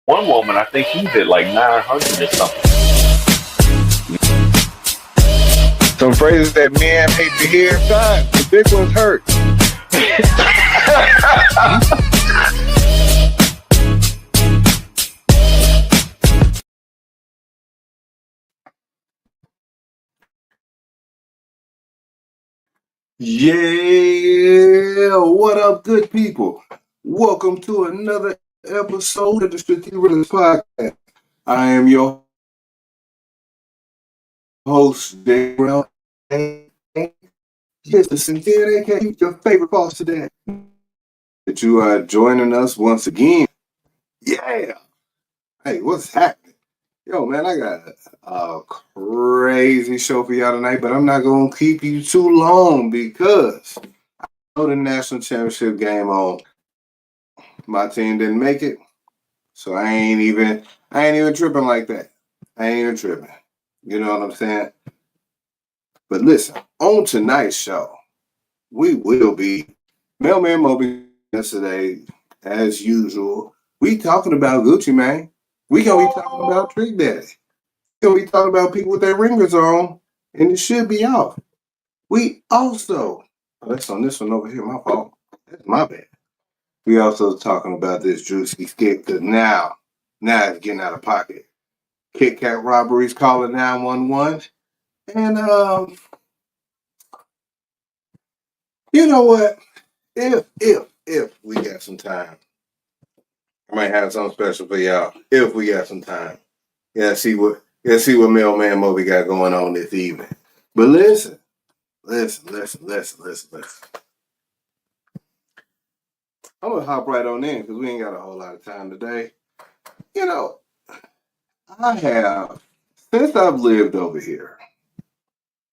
One woman, I think he's at like 900 or something. Some phrases that men hate to hear. Son, the big ones hurt. Yeah, what up, good people? Welcome to another episode of the Strategic Podcast. I am your host, Dave Brown. Yes, the sincere aka your favorite boss today. That you are joining us once again. Yeah. Hey, what's happening? Yo, man, I got a crazy show for y'all tonight, but I'm not going to keep you too long because I know the national championship game on. My team didn't make it, so I ain't even tripping like that. I ain't even tripping. You know what I'm saying? But listen, on tonight's show, we will be Mailman Moby yesterday, as usual. We talking about Gucci, man. We gonna be talking about Trick Daddy. We gonna be talking about people with their ringers on, and it should be off. We also, that's on this one over here, my fault. That's my bad. We also talking about this Druski skit because now it's getting out of pocket. Kit Kat robberies calling 911. And you know what? If we got some time, I might have something special for y'all. If we got some time. See what Mailman Moby got going on this evening. But listen. I'm gonna hop right on in because we ain't got a whole lot of time today. You know, since I've lived over here,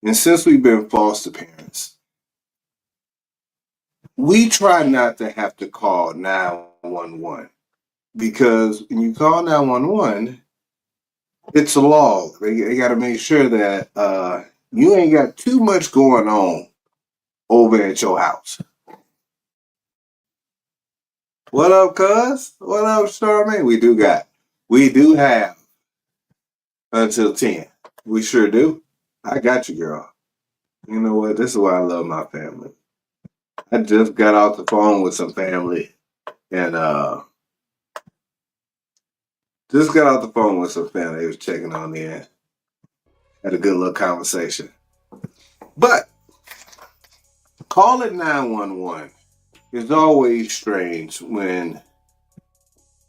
and since we've been foster parents, we try not to have to call 911 because when you call 911, it's a log. They got to make sure that you ain't got too much going on over at your house. What up, cuz? What up, Starman? We do have until 10. We sure do. I got you, girl. You know what? This is why I love my family. I just got off the phone with some family and they was checking on me and had a good little conversation. But calling 911 is always strange when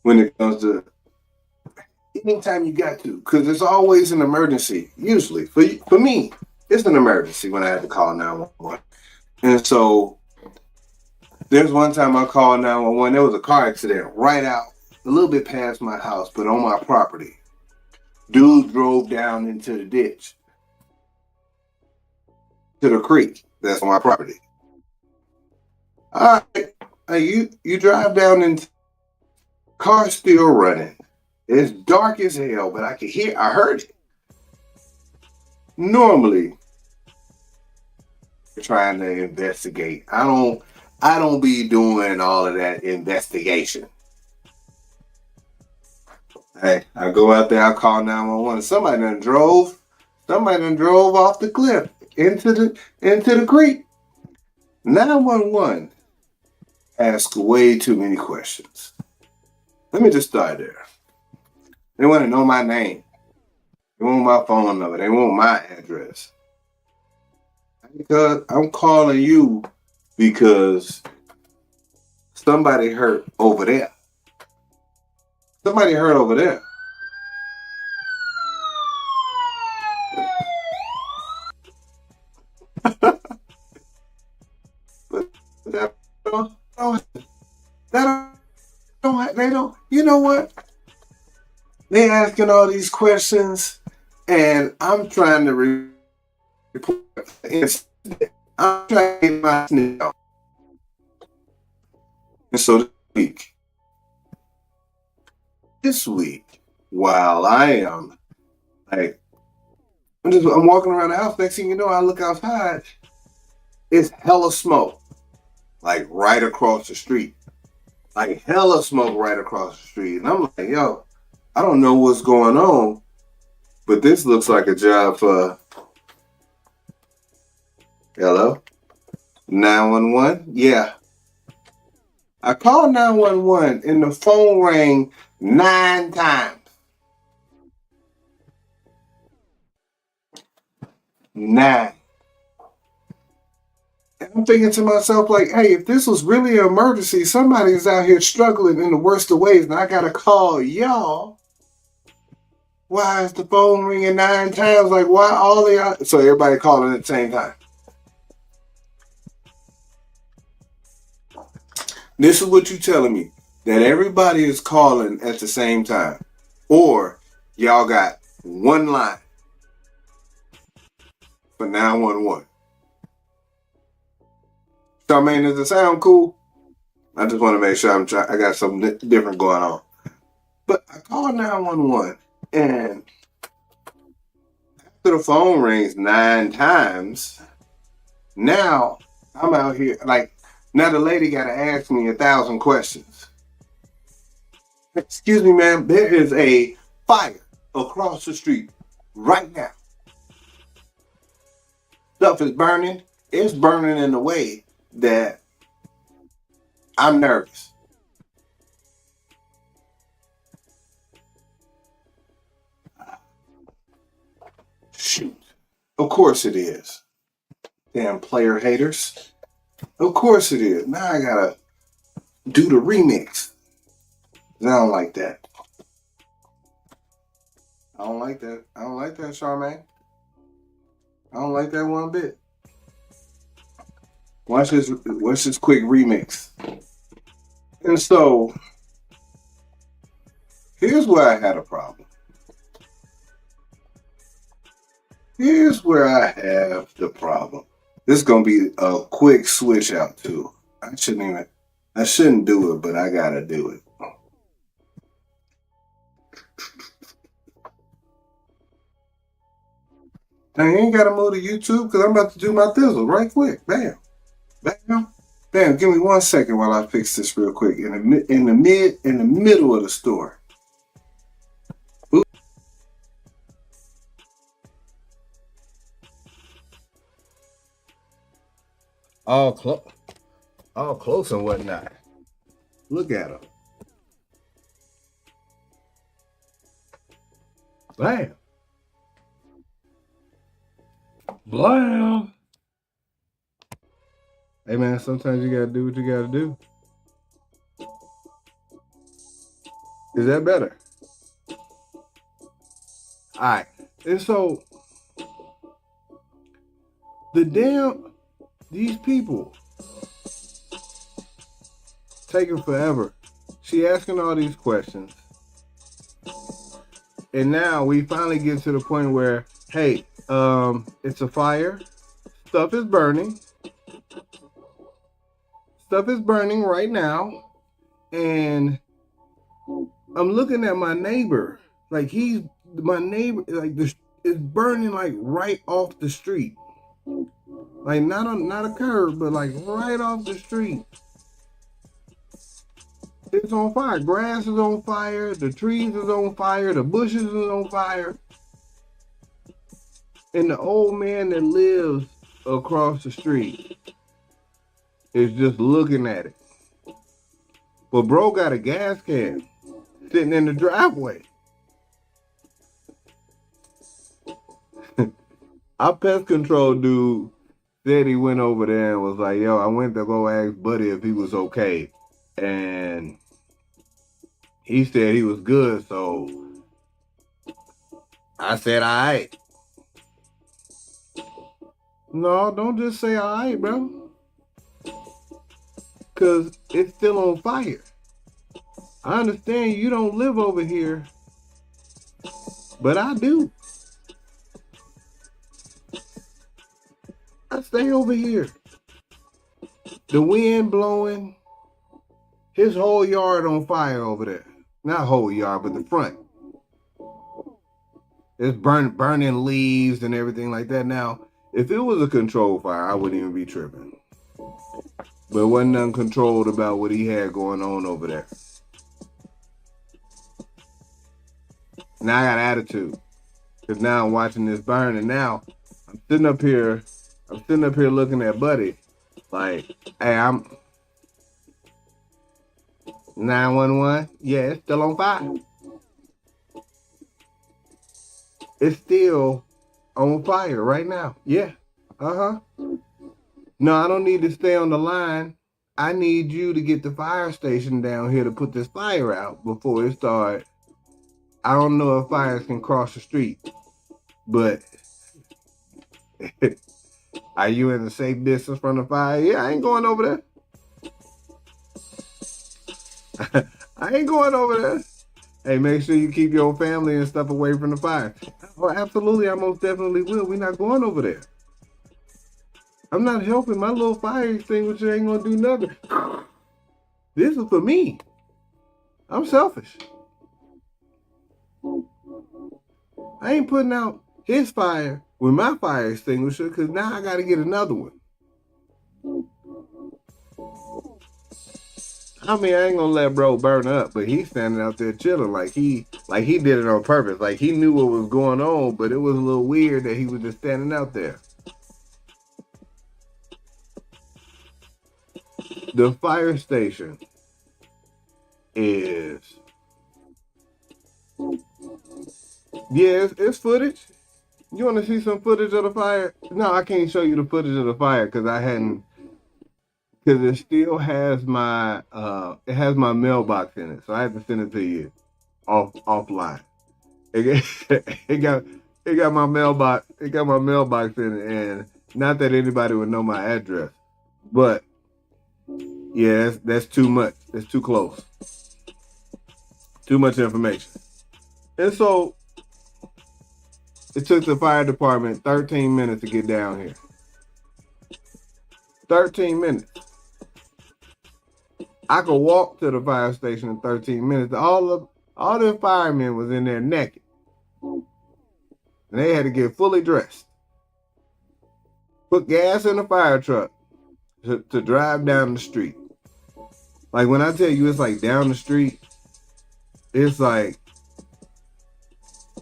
it comes to anytime you got to, because it's always an emergency. Usually, for me, it's an emergency when I had to call 911. And so there's one time I called 911. There was a car accident right out a little bit past my house, but on my property. Dude drove down into the ditch to the creek that's on my property. All right, you drive down and car still running. It's dark as hell, but I heard it. Normally, trying to investigate. I don't be doing all of that investigation. Hey, I go out there, I call 911. Somebody done drove off the cliff into the creek. 911 ask way too many questions. Let me just start there. They want to know my name. They want my phone number. They want my address. Because I'm calling you because somebody hurt over there. Somebody hurt over there. But they don't, you know what? They asking all these questions and I'm trying to report the incident. I'm trying to get my snitch out. And so this week, while I am like, I'm walking around the house. Next thing you know, I look outside. It's hella smoke, like right across the street. Like hella smoke right across the street. And I'm like, yo, I don't know what's going on, but this looks like a job for, hello? 911? Yeah. I called 911 and the phone rang 9 times. 9. And I'm thinking to myself, like, hey, if this was really an emergency, somebody's out here struggling in the worst of ways, and I gotta call y'all. Why is the phone ringing 9 times? Like, why all of y'all? So everybody calling at the same time. This is what you telling me, that everybody is calling at the same time. Or y'all got one line for 911. Charmaine, does it sound cool? I just want to make sure I got something different going on. But I called 911, and after the phone rings 9 times, now I'm out here, like, now the lady got to ask me 1,000 questions. Excuse me, ma'am, there is a fire across the street right now. Stuff is burning. It's burning in a way that I'm nervous. Shoot. Of course it is. Damn player haters. Of course it is. Now I gotta do the remix. I don't like that. I don't like that. I don't like that, Charmaine. I don't like that one bit. Watch this quick remix. And so, here's where I had a problem. Here's where I have the problem. This is gonna be a quick switch out too. I shouldn't do it, but I gotta do it. Now you ain't gotta move to YouTube because I'm about to do my thizzle right quick. Bam. Bam. Bam. Give me 1 second while I fix this real quick. In the middle of the store. Ooh. All close and whatnot. Look at them. Bam. Blam. Hey man, sometimes you gotta do what you gotta do. Is that better? Alright. And so these people taking forever. She asking all these questions. And now we finally get to the point where, hey, it's a fire. Stuff is burning. Stuff is burning right now. And I'm looking at my neighbor. Like my neighbor, like it's burning like right off the street. Like not a curb, but like right off the street. It's on fire. Grass is on fire. The trees is on fire. The bushes is on fire. And the old man that lives across the street is just looking at it. But bro got a gas can sitting in the driveway. Our pest control dude said he went over there and was like, yo, I went to go ask Buddy if he was okay. And he said he was good, so I said, all right. No, don't just say all right, bro. Because it's still on fire. I understand you don't live over here, but I do. I stay over here. The wind blowing. His whole yard on fire over there. Not whole yard, but the front. It's burning leaves and everything like that. Now, if it was a controlled fire, I wouldn't even be tripping. But it wasn't uncontrolled about what he had going on over there. Now I got attitude. Because now I'm watching this burn, and now I'm sitting up here looking at Buddy like, hey, I'm 911. Yeah, it's still on fire. It's still on fire right now. Yeah. Uh-huh. No, I don't need to stay on the line. I need you to get the fire station down here to put this fire out before it starts. I don't know if fires can cross the street, but are you in a safe distance from the fire? Yeah, I ain't going over there. I ain't going over there. Hey, make sure you keep your family and stuff away from the fire. Oh, absolutely, I most definitely will. We're not going over there. I'm not helping. My little fire extinguisher ain't gonna do nothing. This is for me. I'm selfish. I ain't putting out his fire with my fire extinguisher because now I got to get another one. I mean, I ain't gonna let bro burn up, but he's standing out there chilling like he did it on purpose. Like he knew what was going on, but it was a little weird that he was just standing out there. The fire station is, yeah, it's footage. You want to see some footage of the fire? No, I can't show you the footage of the fire because because it still has my mailbox in it, so I have to send it to you offline. It got my mailbox. It got my mailbox in it, and not that anybody would know my address, but yeah, that's too much. That's too close. Too much information. And so it took the fire department 13 minutes to get down here. 13 minutes. I could walk to the fire station in 13 minutes. All the firemen was in there naked. And they had to get fully dressed. Put gas in the fire truck to drive down the street. Like when I tell you it's like down the street, it's like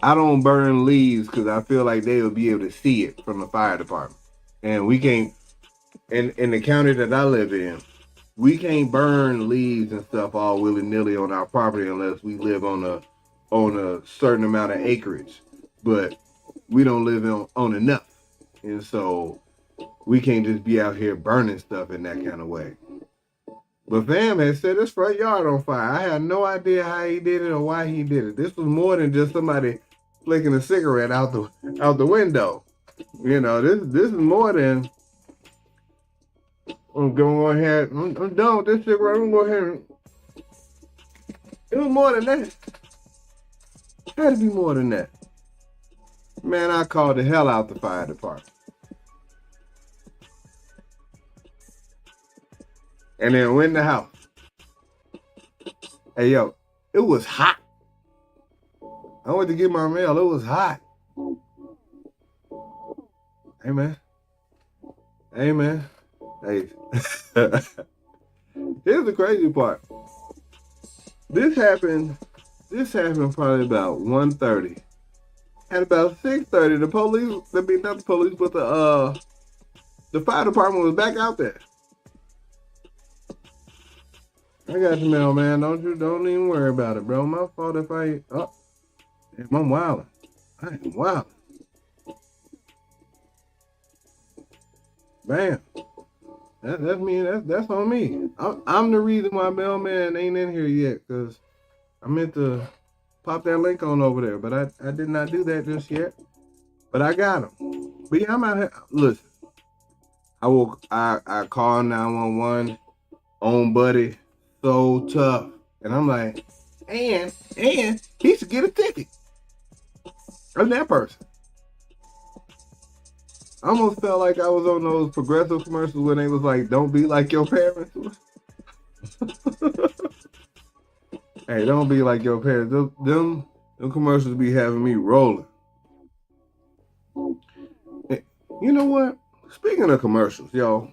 I don't burn leaves because I feel like they will be able to see it from the fire department. And we can't, in the county that I live in, we can't burn leaves and stuff all willy-nilly on our property unless we live on a certain amount of acreage. But we don't live on enough. And so we can't just be out here burning stuff in that kind of way. But fam had set his front yard on fire. I had no idea how he did it or why he did it. This was more than just somebody flicking a cigarette out the window. You know, this is more than I'm going ahead. I'm done with this cigarette. I'm going to go ahead. It was more than that. It had to be more than that. Man, I called the hell out the fire department. And then went in the house. Hey, yo, it was hot. I went to get my mail. It was hot. Hey, man. Hey, man. Hey. Here's the crazy part. This happened probably about 1:30. At about 6:30, the police, not the police, but the fire department was back out there. I got your mail, man. Don't even worry about it, bro. My fault if I'm wilding. I am wilding. Bam. That's me. That's on me. I'm the reason why mailman ain't in here yet, because I meant to pop that link on over there, but I did not do that just yet. But I got him. But yeah, I'm out here. Listen, I called 911 on Buddy. So tough. And I'm like, and he should get a ticket. I'm that person. I almost felt like I was on those Progressive commercials when they was like, don't be like your parents. Hey, don't be like your parents. Them commercials be having me rolling. You know what? Speaking of commercials, y'all,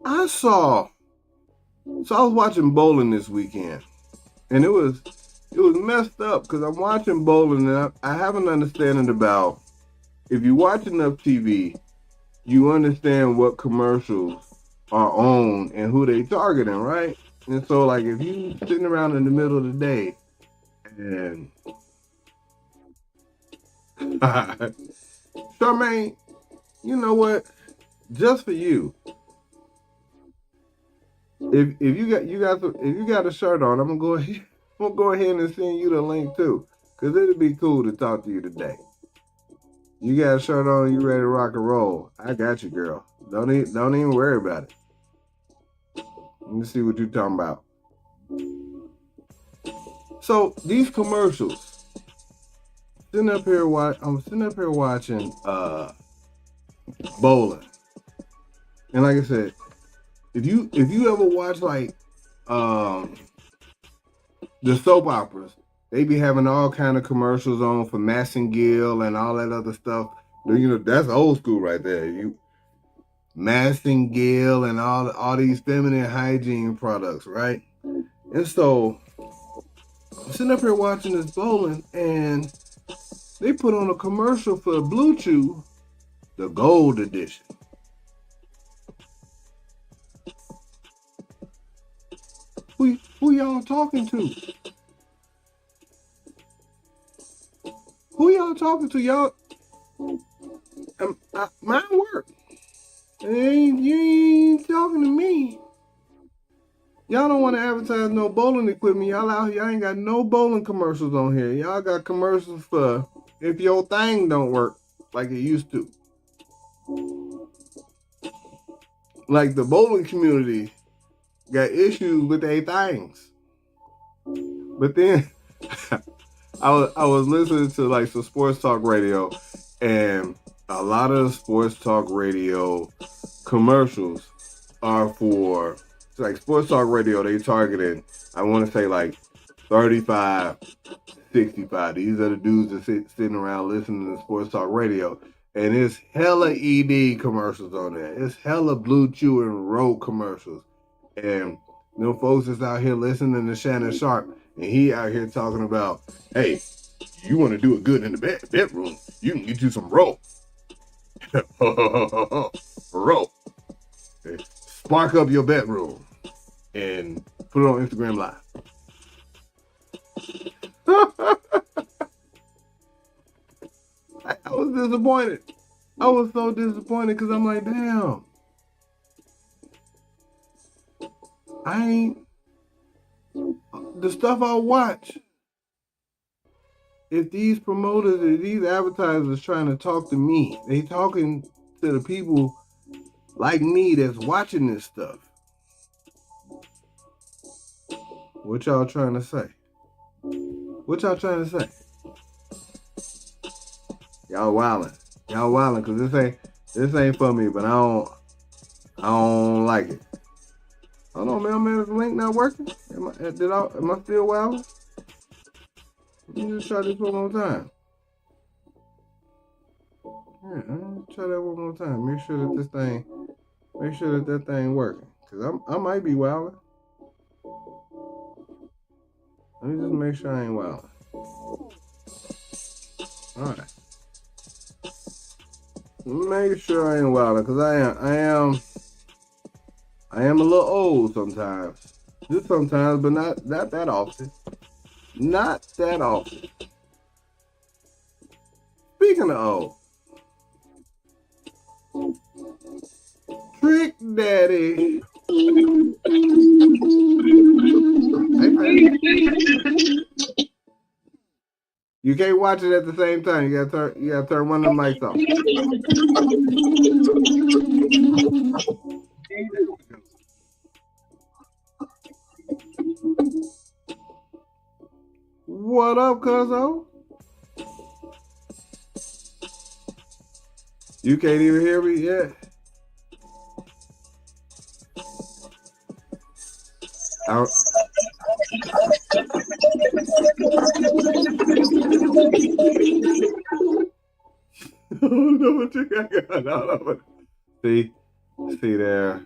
I was watching bowling this weekend, and it was It was messed up because I'm watching bowling and I have an understanding about if you watch enough TV, you understand what commercials are on and who they targeting, right? And so, like, if you sitting around in the middle of the day and Charmaine, you know what? Just for you, if you got a shirt on, I'm gonna go ahead and send you the link too, cause it'd be cool to talk to you today. You got a shirt on, you ready to rock and roll? I got you, girl. Don't even worry about it. Let me see what you're talking about. So these commercials, I'm sitting up here watching bowling, and like I said, if you ever watch like um the soap operas, they be having all kind of commercials on for Gill and all that other stuff. You know, that's old school right there. You Gill and all these feminine hygiene products, right? And so I'm sitting up here watching this bowling, and they put on a commercial for Blue Chew, the gold edition. Who y'all talking to? Who y'all talking to? Y'all, mine work. You ain't talking to me. Y'all don't want to advertise no bowling equipment. Y'all out here, y'all ain't got no bowling commercials on here. Y'all got commercials for if your thing don't work like it used to. Like the bowling community got issues with their things. But then I was listening to like some sports talk radio, and a lot of the sports talk radio commercials are for like sports talk radio. They targeting, I want to say like 35, 65. These are the dudes that sitting around listening to sports talk radio, and it's hella ED commercials on there. It's hella Blue Chew and Road commercials, and you know folks is out here listening to Shannon Sharp, and he out here talking about, hey, you want to do it good in the bedroom, you can get you some rope. Rope. Spark up your bedroom and put it on Instagram Live. I was disappointed. I was so disappointed because I'm like, damn. I ain't the stuff I watch. If these promoters or these advertisers trying to talk to me, they talking to the people like me that's watching this stuff. What y'all trying to say? What y'all trying to say? Y'all wildin'. Y'all wildin' because this ain't for me, but I don't like it. I don't know, man, is the link not working? Am I still wildin'? Let me just try this one more time. Yeah, I'll try that one more time. Make sure that thing working. Cause I might be wildin'. Let me just make sure I ain't wildin'. Alright. Make sure I ain't wildin', cause I am a little old sometimes. Just sometimes, but not that often. Not that often. Speaking of old, Trick Daddy. Hey, you can't watch it at the same time. You gotta turn one of the mics off. What up, cuzzo? You can't even hear me yet? I don't know what you got going on. See there.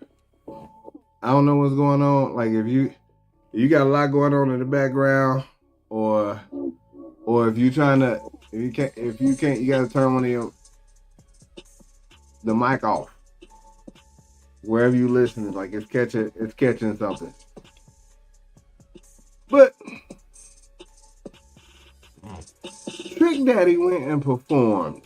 I don't know what's going on. Like if you got a lot going on in the background, or if you trying to, if you can't, you gotta turn the mic off wherever you listening. Like it's catching something. But Trick Daddy went and performed.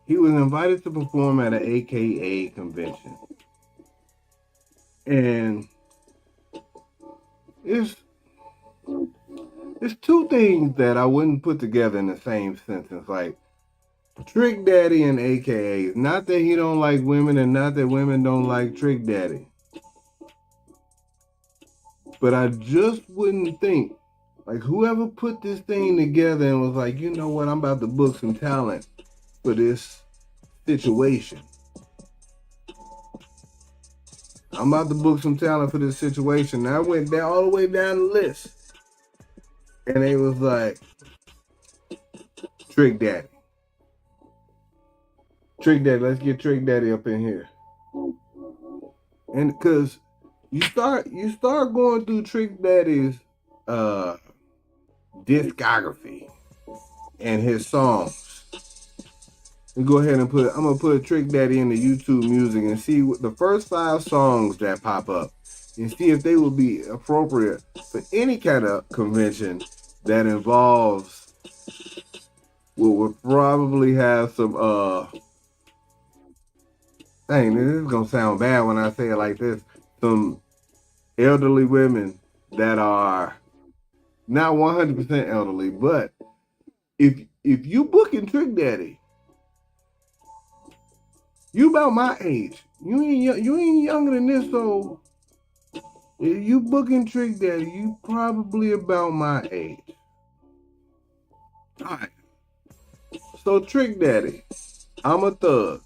He was invited to perform at an AKA convention, and it's two things that I wouldn't put together in the same sentence. Like Trick Daddy and AKA. Not that he don't like women, and not that women don't like Trick Daddy. But I just wouldn't think, like, whoever put this thing together and was like, you know what, I'm about to book some talent for this situation. I'm about to book some talent for this situation. And I went down all the way down the list. And they was like, Trick Daddy. Trick Daddy, let's get Trick Daddy up in here. And because you start going through Trick Daddy's discography and his songs. And go ahead and I'm gonna put Trick Daddy into YouTube Music and see what the first 5 songs that pop up and see if they would be appropriate for any kind of convention that involves what would probably have some dang, this is gonna sound bad when I say it like this. Some elderly women that are not 100% elderly, but if you booking Trick Daddy, you about my age. You ain't younger than this, so if you booking Trick Daddy, you probably about my age. All right. So Trick Daddy, I'm a thug.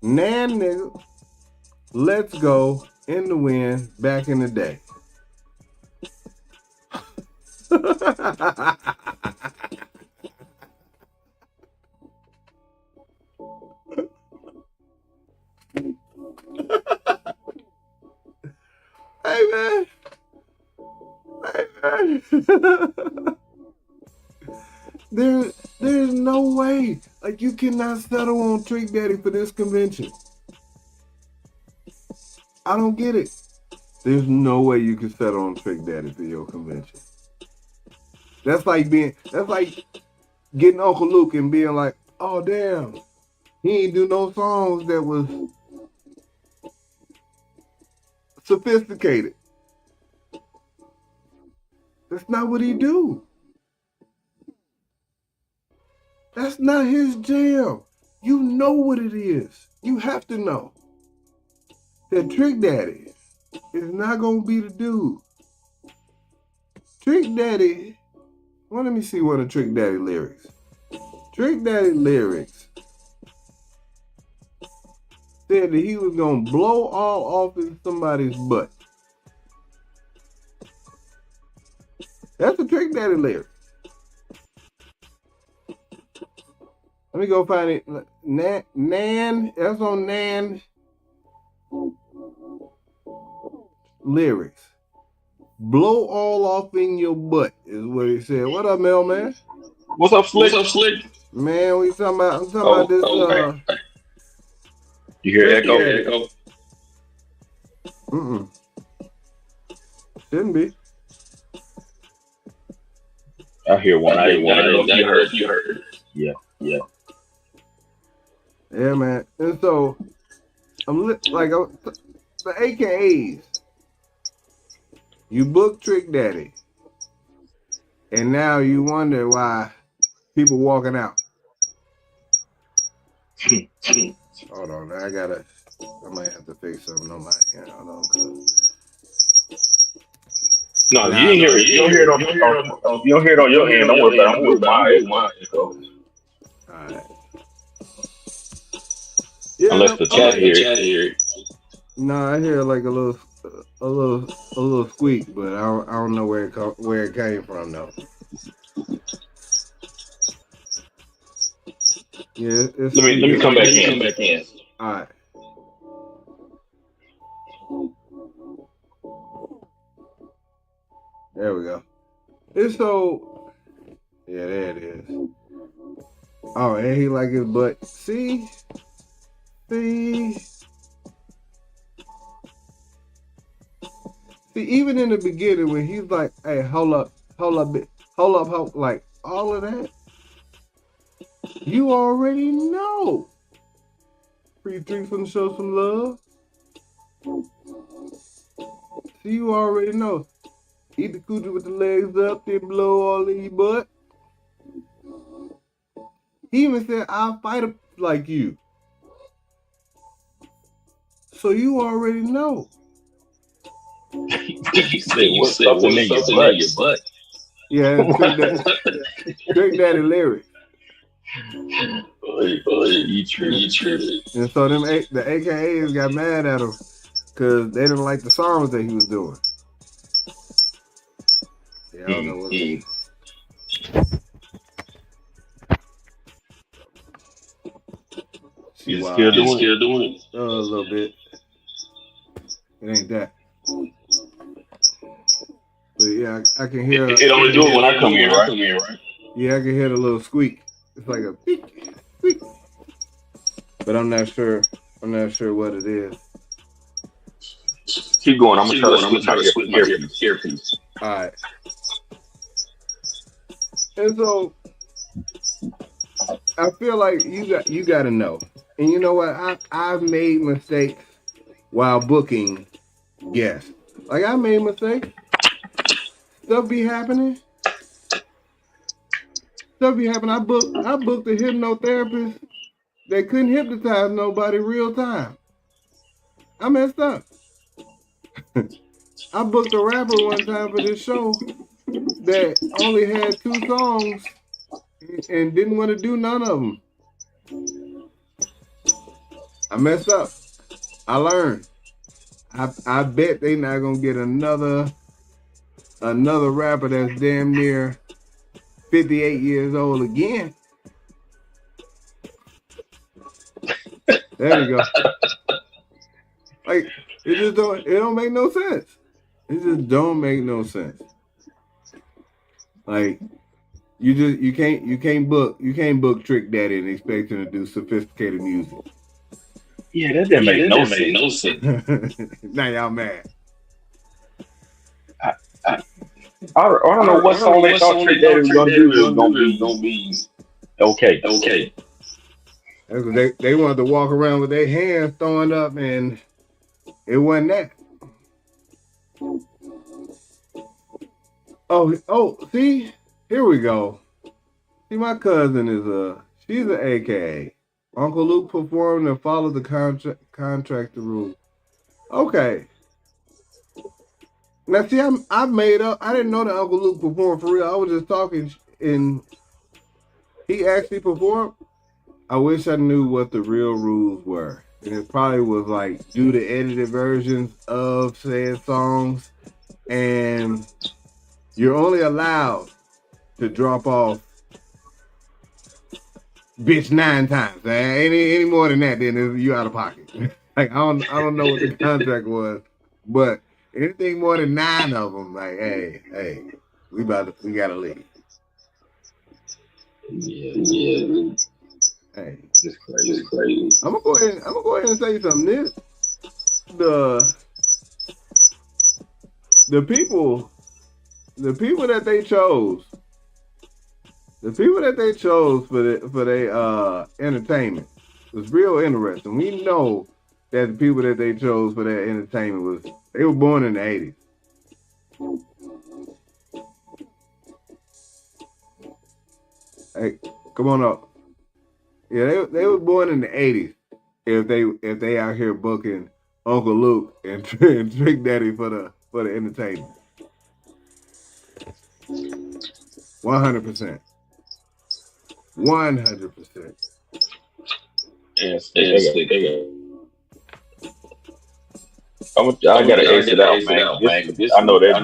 Nan nigga, let's go, in the wind, back in the day. Hey man. There's no way. Like, you cannot settle on Trick Daddy for this convention. I don't get it. There's no way you can settle on Trick Daddy for your convention. That's like getting Uncle Luke and being like, oh damn, he ain't do no songs that was sophisticated. That's not what he do. That's not his jam. You know what it is. You have to know that Trick Daddy is not gonna be the dude. Trick Daddy, well, let me see one of Trick Daddy lyrics. Trick Daddy lyrics said that he was gonna blow all off in somebody's butt. That's a Trick Daddy lyric. Let me go find it. Nan, that's on Nan lyrics. Blow all off in your butt is what he said. What up, Mel, man? What's up, Slick? Man, I'm talking about this. Okay. You hear echo? Shouldn't be. I hear one. I heard. You heard. Yeah. Yeah, man. And so the AKAs. You book Trick Daddy, and now you wonder why people walking out. Hold on, I might have to fix something on my end. Hold on, no, you didn't hear it. You don't hear it on your end. Don't worry about it. I'm with mine. All right. Yeah, unless the chat hear it. No, I hear like a little squeak, but I don't know where it came from though. Yeah, let me come back in. All right. There we go. It's so. Yeah, there it is. Oh, and he like his butt. See. See, even in the beginning when he's like, "Hey, hold up, like all of that, you already know." Free drinks from the show some love. See, you already know. Eat the coochie with the legs up, then blow all in your butt. He even said, "I'll fight him like you." So you already know. You said what's something in your butt? Yeah, Trick Daddy lyrics. You true. And so the AKAs got mad at him because they didn't like the songs that he was doing. Yeah, I don't know what You still doing it? A little bit. It ain't that. But yeah, I can hear it only do it when I come in, right? Yeah, I can hear the little squeak. It's like a squeak. But I'm not sure what it is. Keep going. I'm gonna try to switch my earpiece. All right. And so I feel like you got to know. And you know what? I've made mistakes while booking guests. Like I made mistakes. Stuff be happening. I booked a hypnotherapist that couldn't hypnotize nobody real time. I messed up. I booked a rapper one time for this show that only had 2 songs and didn't want to do none of them. I messed up. I learned. I bet they not gonna get another rapper that's damn near 58 years old again. There we go. Like it don't make no sense. It just don't make no sense. Like you can't book Trick Daddy and expect him to do sophisticated music. Yeah, that didn't make no sense. Now y'all mad. I don't know what song they thought Trick Daddy was gonna do. It was gonna be okay. They wanted to walk around with their hands throwing up, and it wasn't that. Oh, see, here we go. See, my cousin she's an AKA. Uncle Luke performed and followed the contractor rule. Okay. Now, see, I made up. I didn't know that Uncle Luke performed for real. I was just talking, and he actually performed. I wish I knew what the real rules were. And it probably was like do the edited versions of said songs, and you're only allowed to drop off bitch 9 times. Any more than that, then you out of pocket. Like I don't know what the contract was, but anything more than 9 of them, like hey, we gotta leave. Yeah. Hey, it's crazy. I'm gonna go ahead and say something. The people that they chose. The people that they chose for their entertainment was real interesting. We know that the people that they chose for their entertainment they were born in the 80s. Hey, come on up. Yeah, they were born in the 80s. If they out here booking Uncle Luke and Trick Daddy for the entertainment. 100%. 100%. Yes, I gotta exit out, man. I know that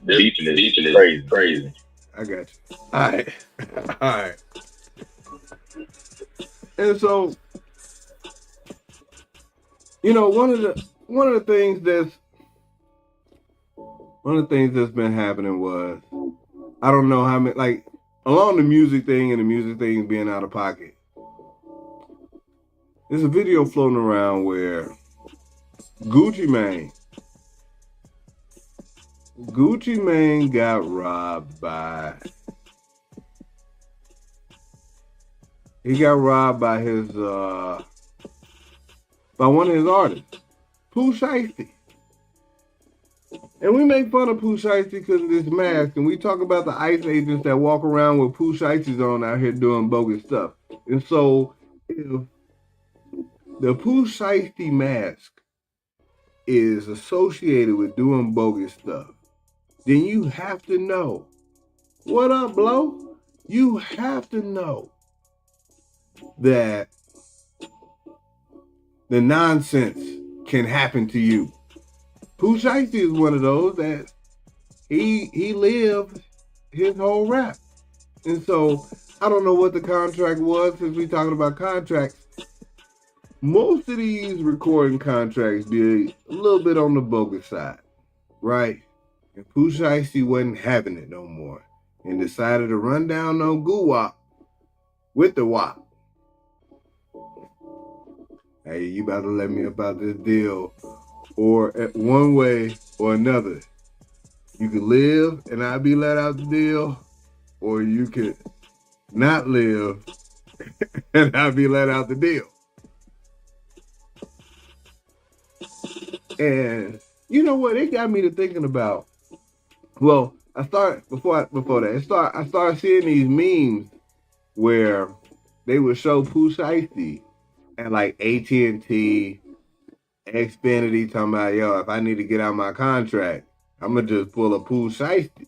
beeping is crazy. I got you. All right. And so, one of the things one of the things that's been happening was, I don't know how many, like, along the music thing and the music thing being out of pocket, there's a video floating around where Gucci Mane got robbed by his by one of his artists, Pooh Shiesty. And we make fun of Pooh Shiesty because of this mask, and we talk about the ICE agents that walk around with Pooh Shiesties on out here doing bogus stuff. And so if the Pooh Shiesty mask is associated with doing bogus stuff, then you have to know. What up, Blow? You have to know that the nonsense can happen to you. Pooh Shiesty is one of those that he lived his whole rap. And so I don't know what the contract was, since we talking about contracts. Most of these recording contracts be a little bit on the bogus side, right? And Pooh Shiesty wasn't having it no more and decided to run down on Goo-Wop with the Wop. Hey, you about to let me about this deal, or one way or another. You could live and I'll be let out the deal, or you could not live and I'll be let out the deal. And you know what? It got me to thinking about. Well, I started I started seeing these memes where they would show Pooh Shiesty at like AT&T, Xfinity, talking about, yo, if I need to get out my contract, I'm gonna just pull a Pooh Shiesty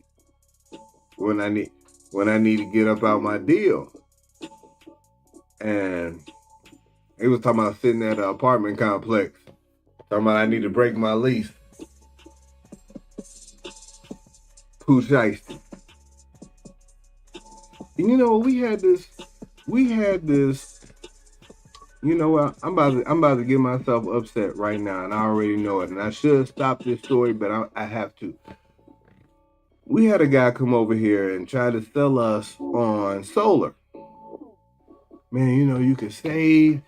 when I need to get up out my deal. And he was talking about sitting at an apartment complex, talking about I need to break my lease. Pooh Shiesty. And you know, we had this, you know what, I'm about to get myself upset right now, and I already know it, and I should stop this story, but I have to. We had a guy come over here and try to sell us on solar. Man, you know, you can save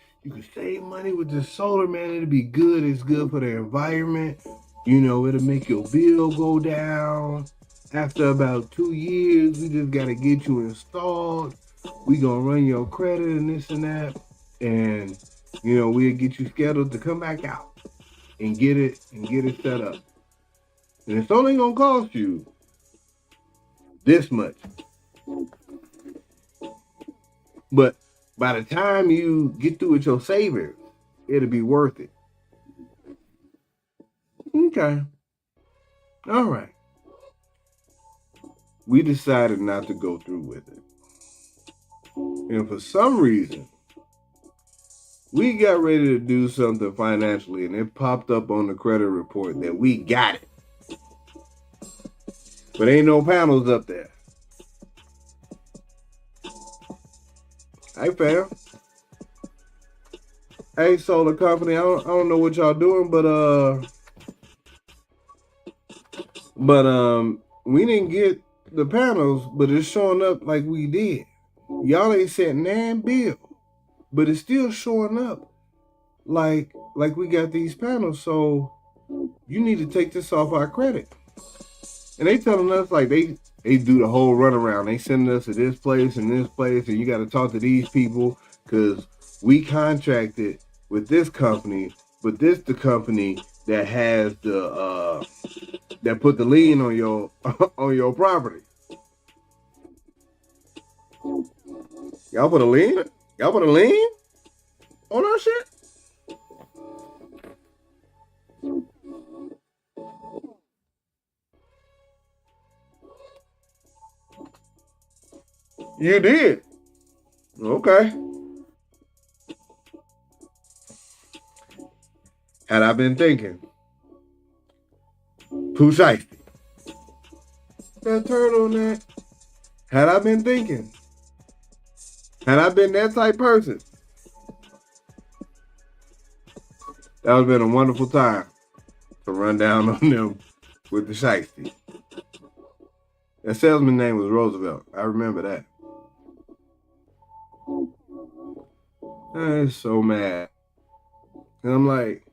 money with this solar, man. It'll be good. It's good for the environment. You know, it'll make your bill go down. After about 2 years, we just got to get you installed. We going to run your credit and this and that. And, you know, we'll get you scheduled to come back out and get it set up. And it's only going to cost you this much. But by the time you get through with your savings, it'll be worth it. Okay. All right. We decided not to go through with it. And for some reason, we got ready to do something financially, and it popped up on the credit report that we got it. But ain't no panels up there. Hey, fam. Hey, solar company, I don't know what y'all doing, but we didn't get the panels, but it's showing up like we did. Y'all ain't sent nan bill, but it's still showing up like we got these panels, so you need to take this off our credit. And they telling us like they do the whole runaround. They sending us to this place and this place, and you got to talk to these people because we contracted with this company, but this the company that has the that put the lien on your on your property. Y'all put a lien? Y'all put a lien on our shit? You did. Okay. Had I been thinking, Pooh Shiesty, that turtleneck. Had I been thinking, had I been that type person, that would have been a wonderful time to run down on them with the shiesty. That salesman's name was Roosevelt. I remember that. I was so mad. And I'm like,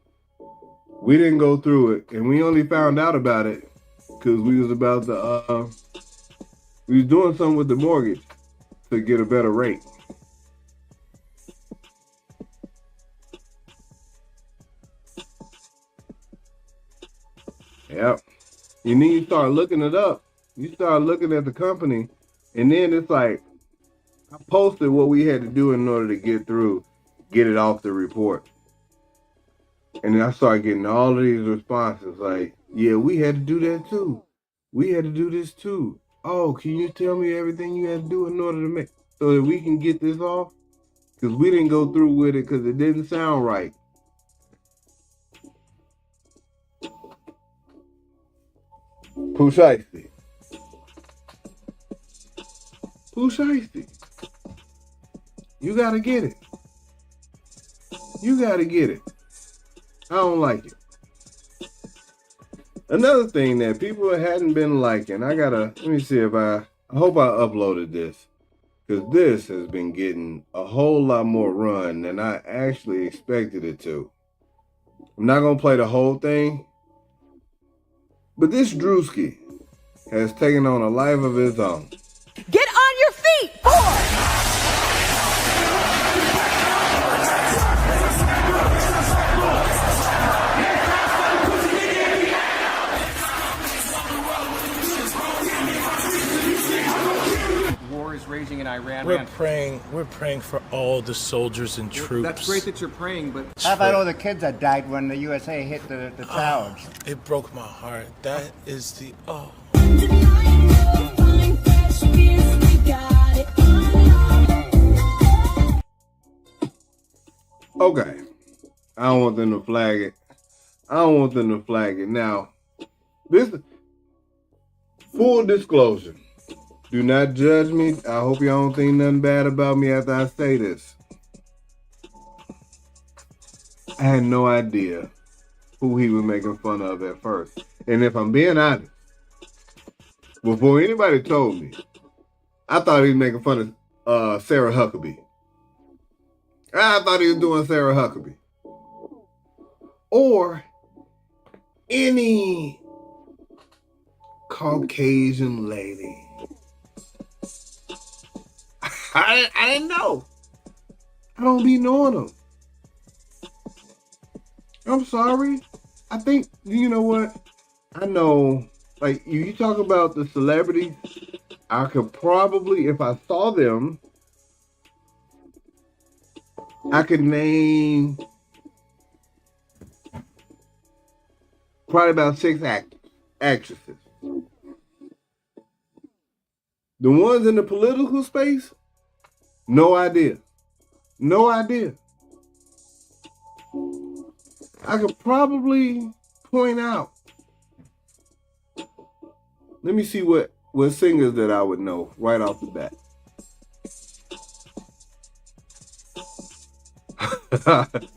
we didn't go through it, and we only found out about it because we was about to, we was doing something with the mortgage to get a better rate. Yep. And then you start looking it up. You start looking at the company, and then it's like, I posted what we had to do in order to get it off the report. And then I started getting all of these responses like, yeah, we had to do that too. We had to do this too. Oh, can you tell me everything you had to do in order to make, so that we can get this off? Because we didn't go through with it because it didn't sound right. Pooh Shiesty. Pooh Shiesty. You gotta get it. You gotta get it. I don't like it. Another thing that people hadn't been liking, let me see if I hope I uploaded this. Because this has been getting a whole lot more run than I actually expected it to. I'm not going to play the whole thing. But this Druski has taken on a life of his own. Get on your feet, boy! Is raging in Iran. We're praying for all the soldiers and troops. That's great that you're praying, but how about all the kids that died when the USA hit the towers? It broke my heart. That is the Okay. I don't want them to flag it. Now, this full disclosure. Do not judge me. I hope y'all don't think nothing bad about me after I say this. I had no idea who he was making fun of at first. And if I'm being honest, before anybody told me, I thought he was making fun of Sarah Huckabee. I thought he was doing Sarah Huckabee. Or any Caucasian lady. I didn't know. I don't be knowing them. I'm sorry. I think, you know what? I know, like, you talk about the celebrities, I could probably, if I saw them, I could name probably about 6 actresses. The ones in the political space, no idea. No idea. I could probably point out. Let me see what singers that I would know right off the bat.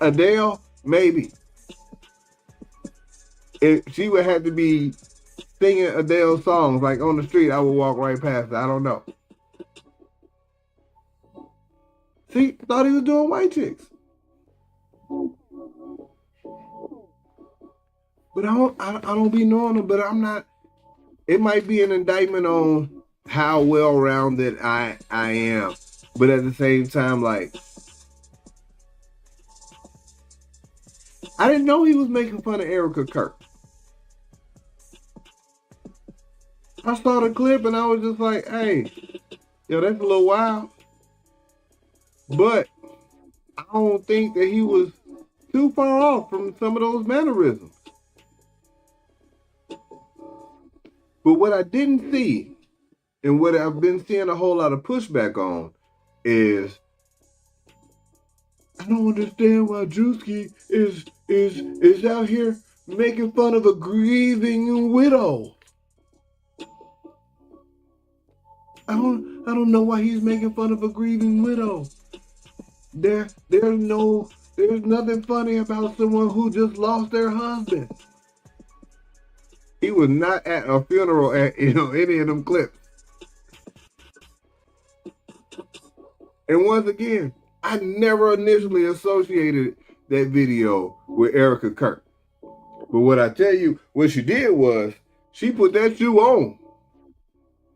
Adele, maybe. If she would have to be singing Adele songs like on the street, I would walk right past her. I don't know. See, thought he was doing white chicks. But I don't be knowing them, but I'm not. It might be an indictment on how well-rounded I am. But at the same time, like, I didn't know he was making fun of Erica Kirk. I saw the clip and I was just like, hey, yo, that's a little wild. But I don't think that he was too far off from some of those mannerisms. But what I didn't see, and what I've been seeing a whole lot of pushback on, is I don't understand why Druski is out here making fun of a grieving widow. I don't know why he's making fun of a grieving widow. There's nothing funny about someone who just lost their husband. He was not at a funeral at any of them clips. And once again, I never initially associated that video with Erica Kirk. But what I tell you, what she did was she put that shoe on.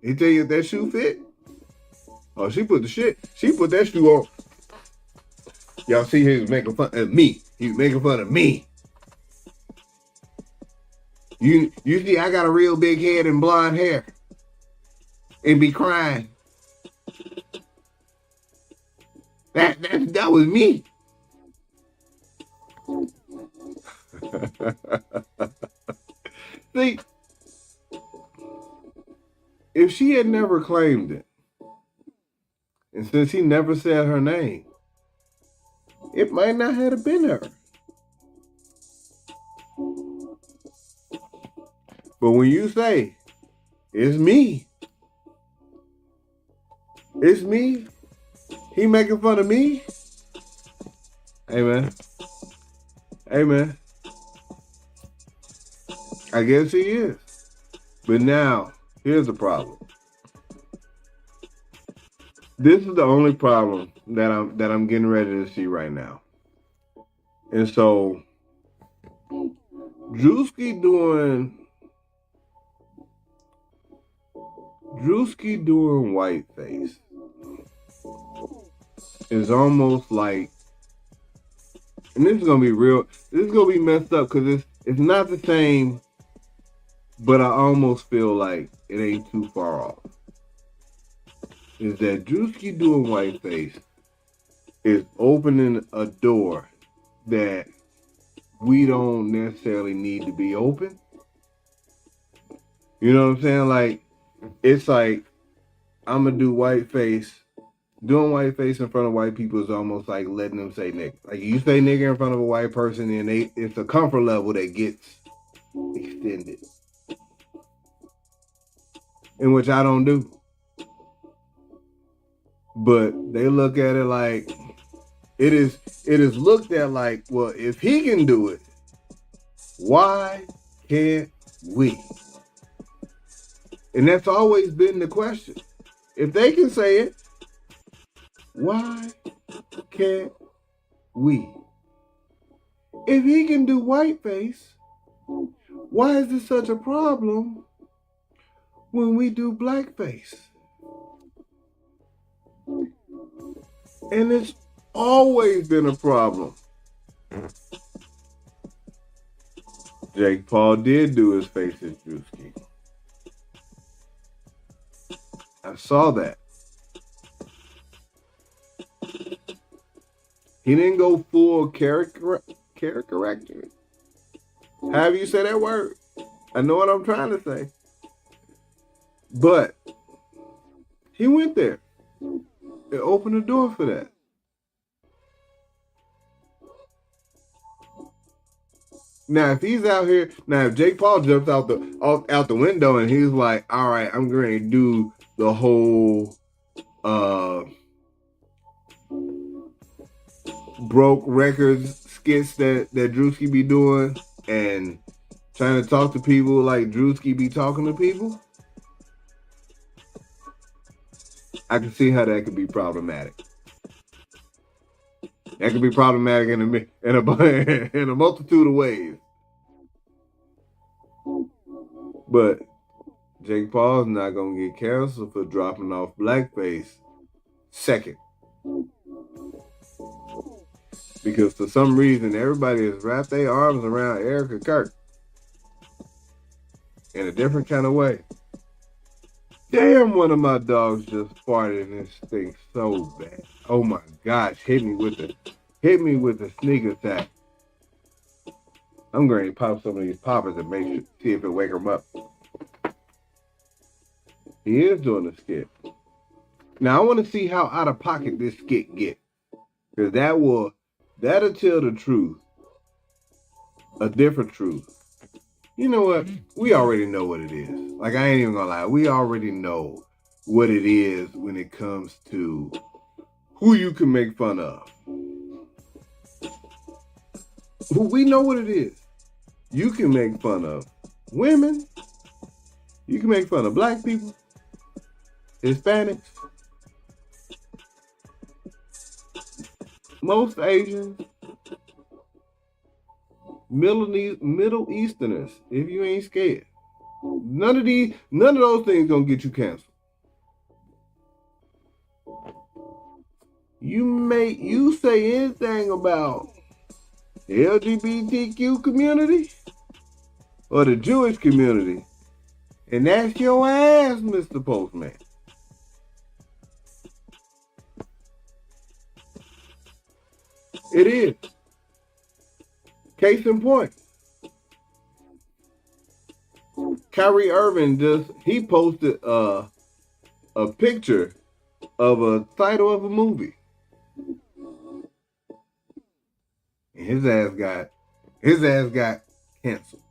He tell you if that shoe fit? Oh, she put that shoe on. Y'all see he was making fun of me. He was making fun of me. You see, I got a real big head and blonde hair. And be crying. That was me. See, if she had never claimed it, and since he never said her name, it might not have been her. But when you say, it's me, he making fun of me, hey man, I guess he is. But now, here's the problem. This is the only problem that I'm getting ready to see right now. And so, Druski doing whiteface is almost like, and this is gonna be messed up because it's not the same, but I almost feel like it ain't too far off. Is that Druski doing whiteface is opening a door that we don't necessarily need to be open. You know what I'm saying? Like, it's like, I'm going to do whiteface. Doing whiteface in front of white people is almost like letting them say nigga. Like, you say nigga in front of a white person, and it's a comfort level that gets extended. In which I don't do. But they look at it like, it is looked at like, well, if he can do it, why can't we? And that's always been the question. If they can say it, why can't we? If he can do whiteface, why is this such a problem when we do blackface? And it's always been a problem. Jake Paul did do his face as Druski. I saw that. He didn't go full character. However you say that word. I know what I'm trying to say. But he went there. It opened the door for that. Now, if he's out here, if Jake Paul jumps out the window and he's like, all right, I'm going to do the whole broke records skits that Druski be doing and trying to talk to people like Druski be talking to people, I can see how that could be problematic. That could be problematic in a multitude of ways. But Jake Paul's not going to get canceled for dropping off blackface second. Because for some reason, everybody has wrapped their arms around Erica Kirk in a different kind of way. Damn, one of my dogs just farted and it stinks so bad. Oh my gosh, hit me with a sneak attack. I'm going to pop some of these poppers and see if it wake him up. He is doing a skit. Now I want to see how out of pocket this skit get. Because that'll tell the truth. A different truth. You know what? We already know what it is. Like, I ain't even gonna lie. We already know what it is when it comes to who you can make fun of. We know what it is. You can make fun of women You can make fun of black people, Hispanics, most Asians, Middle Easterners, if you ain't scared. None of those things gonna get you canceled. You say anything about the LGBTQ community or the Jewish community, and that's your ass, Mr. Postman. It is. Case in point. Kyrie Irving he posted a picture of a title of a movie. And his ass got canceled.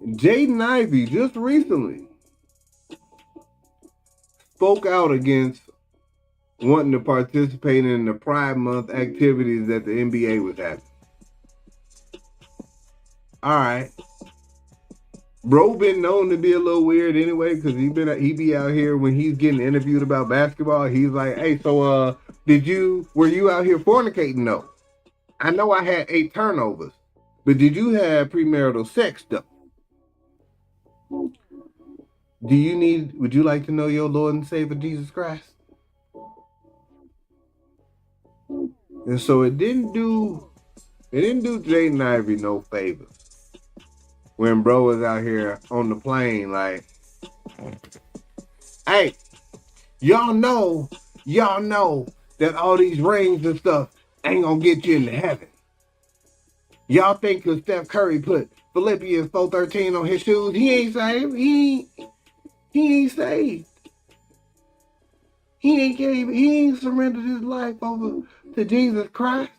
Jaden Ivey just recently spoke out against wanting to participate in the Pride Month activities that the NBA was having. All right. Bro been known to be a little weird anyway, because he be out here when he's getting interviewed about basketball. He's like, hey, so were you out here fornicating though? I know I had 8 turnovers, but did you have premarital sex though? Would you like to know your Lord and Savior Jesus Christ? And so it didn't do Jaden Ivey no favors when bro was out here on the plane like, hey, y'all know that all these rings and stuff ain't gonna get you into heaven. Y'all think because Steph Curry put Philippians 4:13 on his shoes, he ain't saved. He ain't saved. He ain't surrendered his life over to Jesus Christ.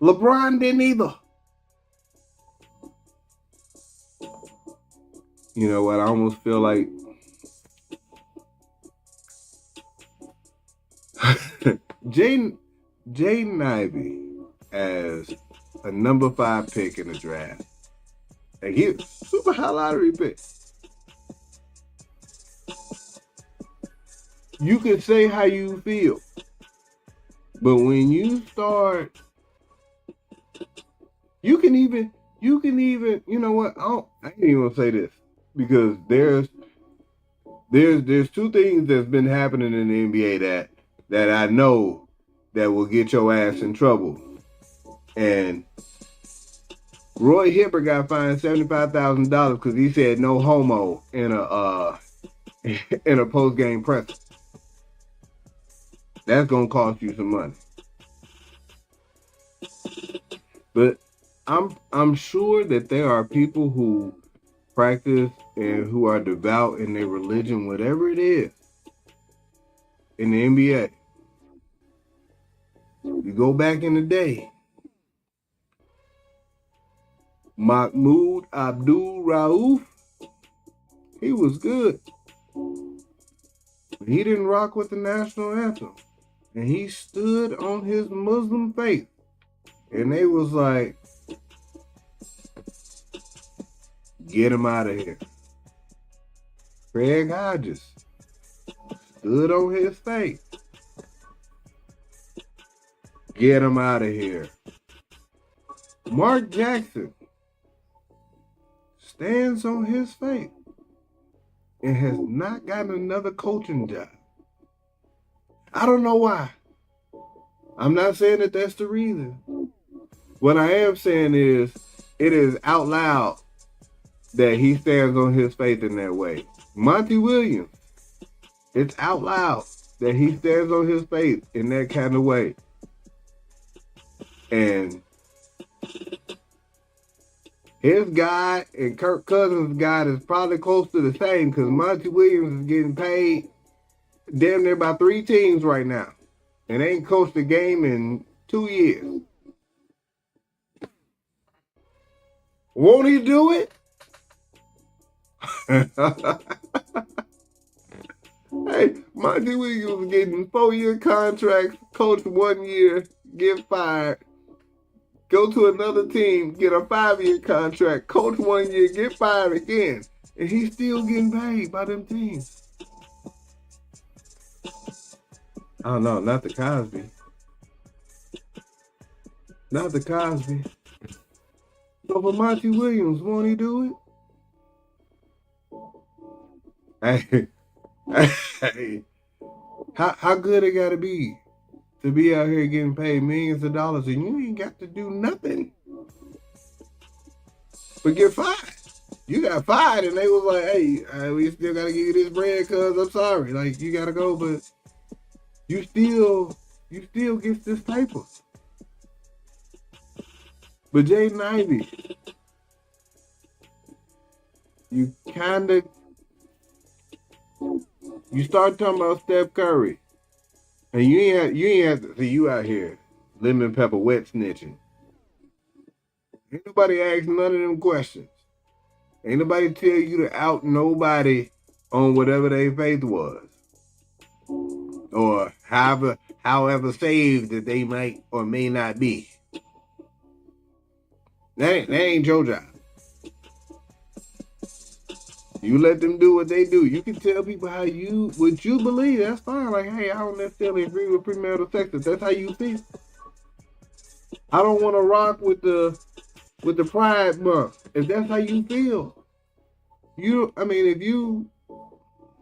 LeBron didn't either. You know what? I almost feel like Jaden Ivey as a number 5 pick in the draft. And he's a super high lottery pick. You can say how you feel, but when you start, you can even, you know what? I ain't even gonna say this because there's 2 things that's been happening in the NBA that I know that will get your ass in trouble. And Roy Hibbert got fined $75,000 because he said no homo in a post game presser. That's gonna cost you some money. But I'm sure that there are people who practice and who are devout in their religion, whatever it is, in the NBA. You go back in the day, Mahmoud Abdul Rauf, he was good. He didn't rock with the national anthem. And he stood on his Muslim faith. And they was like, get him out of here. Craig Hodges stood on his faith. Get him out of here. Mark Jackson stands on his faith and has not gotten another coaching job. I don't know why. I'm not saying that that's the reason. What I am saying is, it is out loud that he stands on his faith in that way. Monty Williams, it's out loud that he stands on his faith in that kind of way. And his guy and Kirk Cousins' guy is probably close to the same because Monty Williams is getting paid damn near by 3 teams right now and ain't coached a game in 2 years. Won't he do it? Hey, Monty Williams was getting 4-year contracts, coach 1 year, get fired, go to another team, get a 5-year contract, coach 1 year, get fired again, and he's still getting paid by them teams. Oh no, not the Cosby. Not the Cosby. So for Monty Williams, won't he do it? Hey, how good it gotta be to be out here getting paid millions of dollars and you ain't got to do nothing but get fired. You got fired and they was like, hey, we still gotta give you this bread cause I'm sorry. Like you gotta go, but you still get this paper. But Jaden Ivey, you start talking about Steph Curry, and you ain't have to see you out here lemon pepper wet snitching. Ain't nobody ask none of them questions. Ain't nobody tell you to out nobody on whatever their faith was, or however saved that they might or may not be. That ain't your job. You let them do what they do. You can tell people what you believe. That's fine. Like, hey, I don't necessarily agree with premarital sex. If that's how you feel. I don't want to rock with the Pride Month. If that's how you feel. If you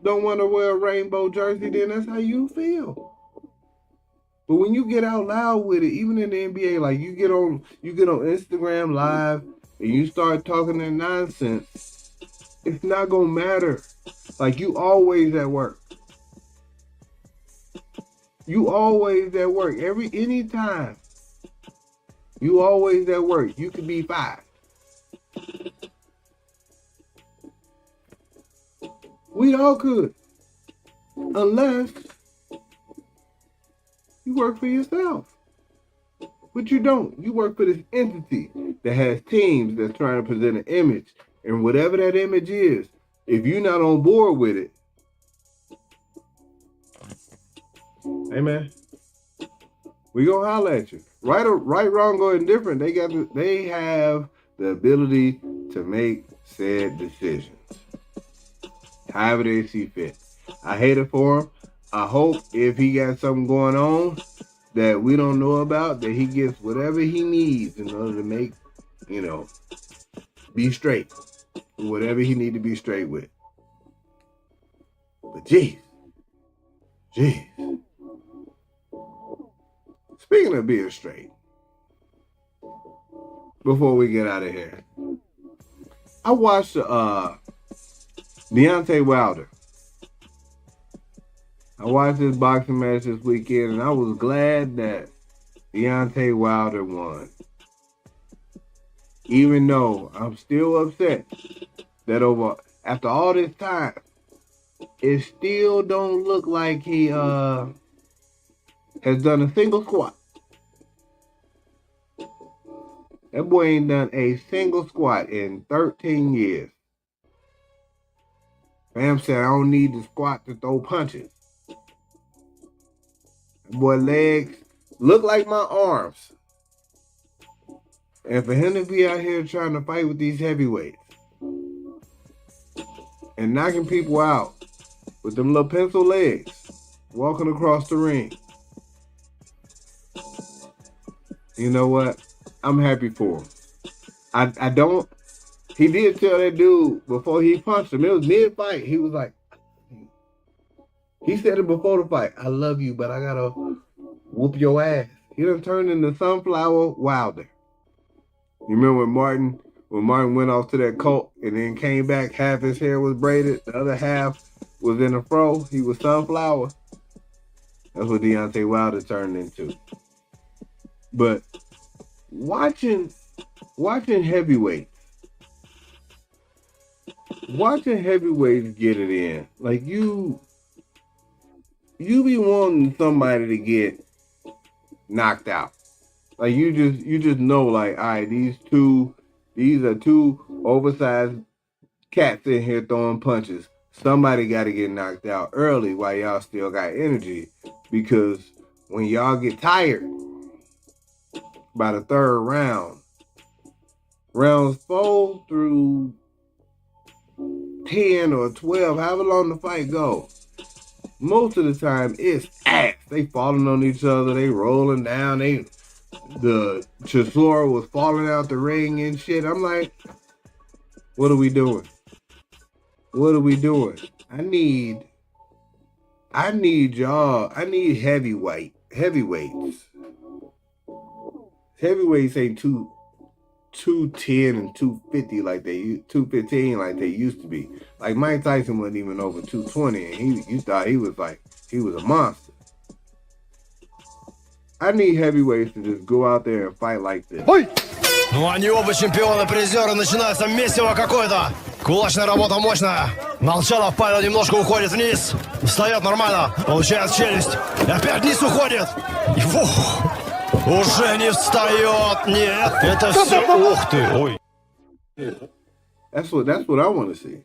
don't want to wear a rainbow jersey, then that's how you feel. But when you get out loud with it, even in the NBA, like you get on Instagram Live and you start talking that nonsense, it's not gonna matter. Like you always at work. You always at work. Anytime. You always at work. You could be fired. We all could. Unless you work for yourself. But you don't. You work for this entity that has teams that's trying to present an image. And whatever that image is, if you're not on board with it, hey man, we gonna holler at you. Right, wrong, or indifferent. They have the ability to make said decisions, however they see fit. I hate it for him. I hope if he got something going on that we don't know about, that he gets whatever he needs in order to make, be straight. Whatever he need to be straight with. But geez. Speaking of being straight, before we get out of here, I watched Deontay Wilder. I watched this boxing match this weekend, and I was glad that Deontay Wilder won. Even though I'm still upset that after all this time, it still don't look like he has done a single squat. That boy ain't done a single squat in 13 years. Fam said, I don't need to squat to throw punches. That boy legs look like my arms. And for him to be out here trying to fight with these heavyweights and knocking people out with them little pencil legs, walking across the ring, you know what? I'm happy for him. He did tell that dude before he punched him, it was mid-fight, he was like, he said it before the fight, I love you, but I gotta whoop your ass. He done turned into Sunflower Wilder. You remember when Martin went off to that cult and then came back, half his hair was braided, the other half was in a fro, he was Sunflower. That's what Deontay Wilder turned into. But watching heavyweights get it in, like you be wanting somebody to get knocked out. Like you just know, like, all right, these are two oversized cats in here throwing punches. Somebody got to get knocked out early while y'all still got energy, because when y'all get tired, by the third round. Rounds 4 through 10 or 12, however long the fight goes, most of the time it's ass. They falling on each other, they rolling down, the Chisora was falling out the ring and shit. I'm like, what are we doing? What are we doing? I need y'all. I need heavyweights. Heavyweights ain't 210 and 250 like they 215 like they used to be. Like Mike Tyson wasn't even over 220, and you thought he was a monster. I need heavyweights to just go out there and fight like this. Ну, они оба чемпионы, призеры, начинается месиво какое-то. Кулачная работа мощная. Молчалов Павел немножко уходит вниз. Встает нормально, получает челюсть. И опять вниз уходит. И уже не встает. Нет, это все. Ух ты, ой. That's what I want to see.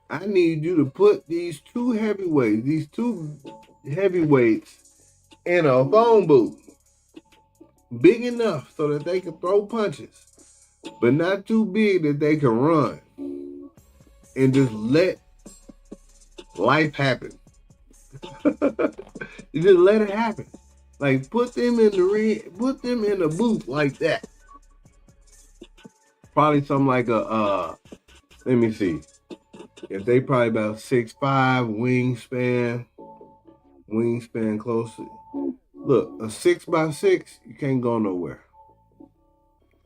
I need you to put these two heavyweights in a phone booth. Big enough so that they can throw punches, but not too big that they can run. And just let life happen. You just let it happen. Like put them in the ring, put them in a booth like that. Probably something like let me see. If they probably about 6'5", wingspan close. Look, a 6x6, you can't go nowhere.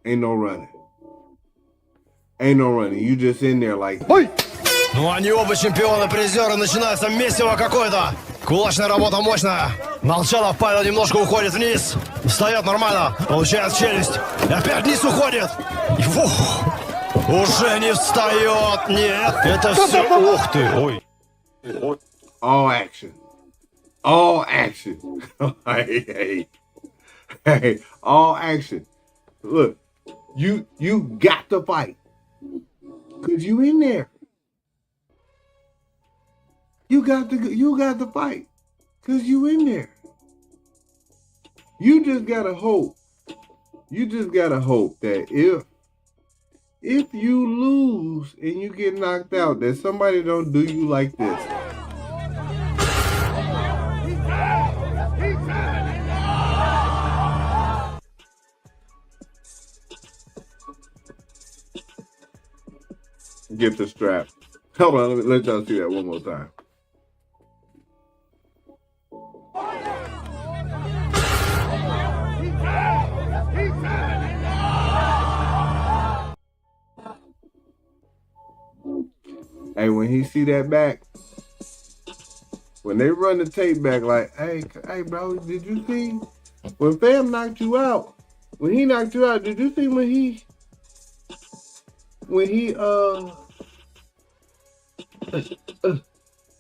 Ain't no running. You just in there like. Ну, они оба чемпионы, призеры, начинается месиво какое-то. Кулачная работа мощная. Молчалов Павел немножко уходит вниз. Встает нормально, получает челюсть. И опять вниз уходит. И уже не встает. Нет, это все. Ух ты, ой. All action. Hey, all action. Look, you got to fight. Cause you in there. You got to fight. Cause you in there. You just gotta hope that if you lose and you get knocked out, that somebody don't do you like this. Get the strap. Hold on, let y'all see that one more time. Hey, when he see that back, when they run the tape back, like, hey, bro, did you see when Fam knocked you out? When he knocked you out, did you see when he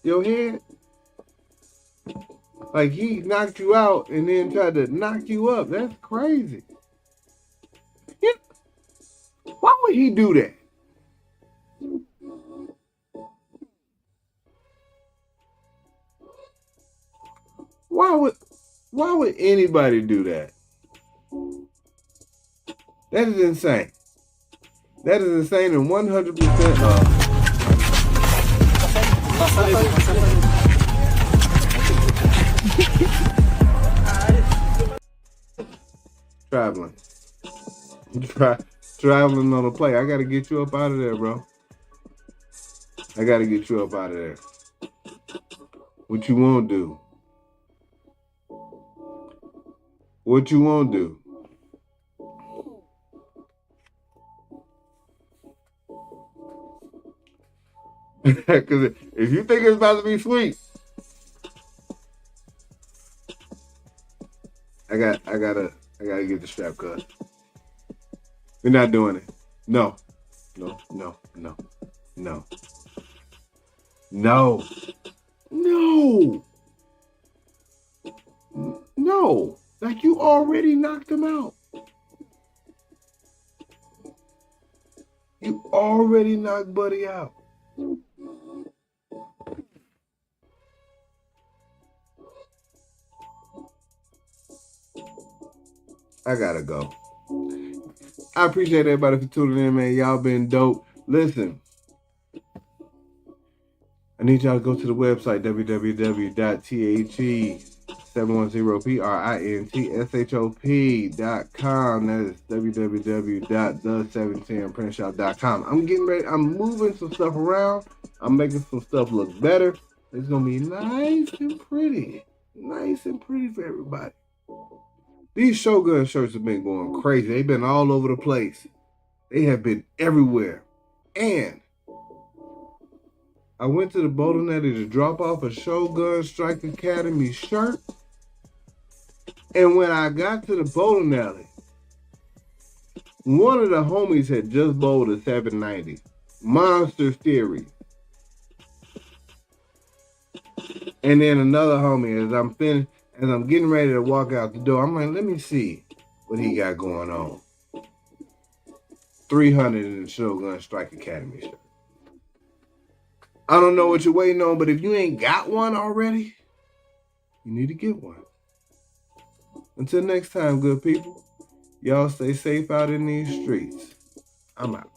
your head? Like he knocked you out and then tried to knock you up. That's crazy. Why would he do that? Why would anybody do that? That is insane. That is insane and 100% traveling on a plane. I gotta get you up out of there, bro. What you won't do? What you won't do? Because if you think it's about to be sweet, I gotta get the strap cut. We're not doing it. No. Like you already knocked him out. You already knocked Buddy out. I gotta go. I appreciate everybody for tuning in, man. Y'all been dope. Listen, I need y'all to go to the website, www.the710printshop.com. That is www.the710printshop.com. I'm getting ready. I'm moving some stuff around. I'm making some stuff look better. It's going to be nice and pretty. Nice and pretty for everybody. These Shogun shirts have been going crazy. They've been all over the place. They have been everywhere. And I went to the bowling alley to drop off a Shogun Strike Academy shirt. And when I got to the bowling alley, one of the homies had just bowled a 790. Monster Theory. And then another homie, as I'm getting ready to walk out the door, I'm like, let me see what he got going on. 300 in the Shogun Strike Academy shirt. I don't know what you're waiting on, but if you ain't got one already, you need to get one. Until next time, good people, y'all stay safe out in these streets. I'm out.